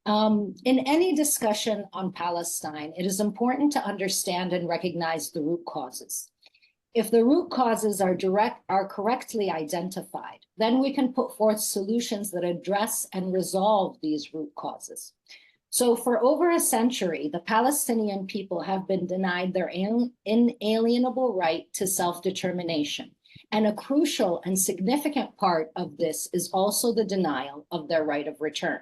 In any discussion on Palestine, it is important to understand and recognize the root causes. If the root causes are correctly identified, then we can put forth solutions that address and resolve these root causes. So for over a century, the Palestinian people have been denied their inalienable right to self-determination. And a crucial and significant part of this is also the denial of their right of return.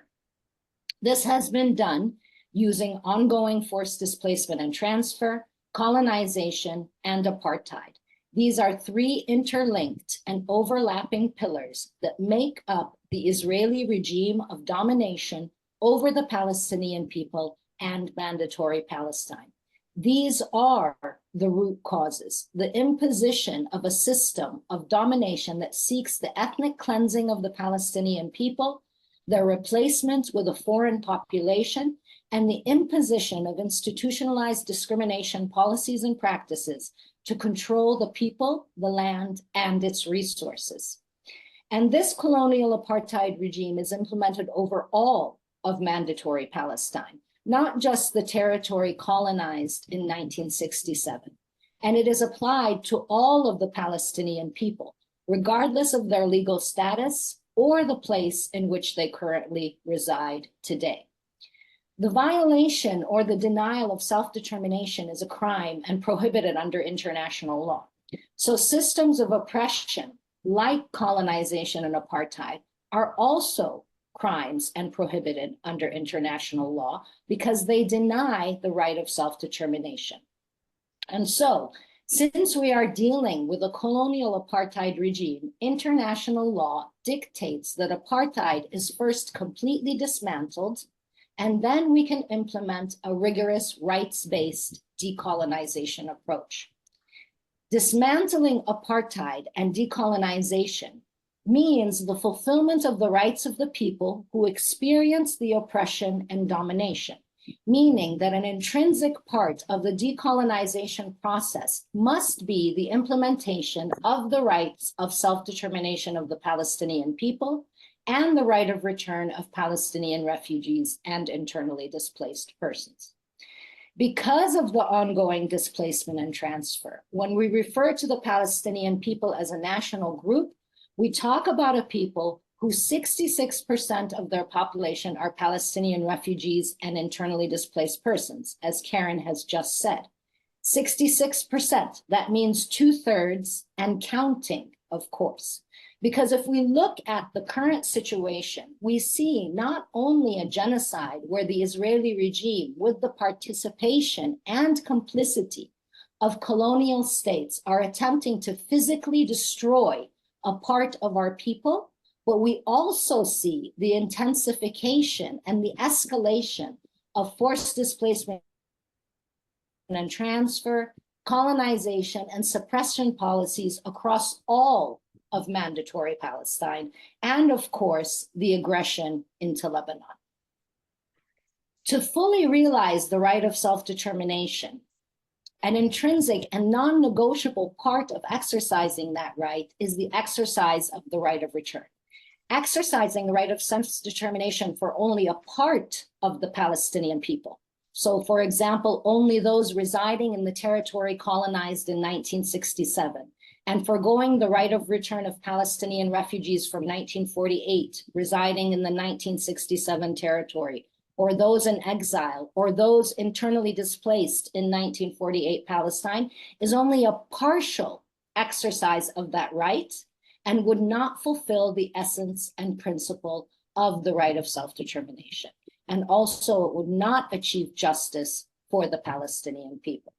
This has been done using ongoing forced displacement and transfer, colonization, and apartheid. These are three interlinked and overlapping pillars that make up the Israeli regime of domination over the Palestinian people and Mandatory Palestine. These are the root causes, the imposition of a system of domination that seeks the ethnic cleansing of the Palestinian people, their replacement with a foreign population, and the imposition of institutionalized discrimination policies and practices to control the people, the land, and its resources. And this colonial apartheid regime is implemented over all of Mandatory Palestine, not just the territory colonized in 1967. And it is applied to all of the Palestinian people, regardless of their legal status or the place in which they currently reside today. The violation or the denial of self-determination is a crime and prohibited under international law. So systems of oppression, like colonization and apartheid, are also crimes and prohibited under international law because they deny the right of self-determination. And so, since we are dealing with a colonial apartheid regime, international law dictates that apartheid is first completely dismantled, and then we can implement a rigorous rights-based decolonization approach. Dismantling apartheid and decolonization means the fulfillment of the rights of the people who experience the oppression and domination, meaning that an intrinsic part of the decolonization process must be the implementation of the rights of self-determination of the Palestinian people and the right of return of Palestinian refugees and internally displaced persons. Because of the ongoing displacement and transfer, when we refer to the Palestinian people as a national group, we talk about a people who 66% of their population are Palestinian refugees and internally displaced persons, as Karen has just said. 66%, that means 2/3 and counting, of course. Because if we look at the current situation, we see not only a genocide where the Israeli regime, with the participation and complicity of colonial states, are attempting to physically destroy a part of our people, but we also see the intensification and the escalation of forced displacement and transfer, colonization, and suppression policies across all of Mandatory Palestine, and of course, the aggression into Lebanon. To fully realize the right of self-determination, an intrinsic and non-negotiable part of exercising that right is the exercise of the right of return. Exercising the right of self-determination for only a part of the Palestinian people. So for example, only those residing in the territory colonized in 1967, and foregoing the right of return of Palestinian refugees from 1948 residing in the 1967 territory, or those in exile, or those internally displaced in 1948 Palestine, is only a partial exercise of that right and would not fulfill the essence and principle of the right of self-determination. And also it would not achieve justice for the Palestinian people.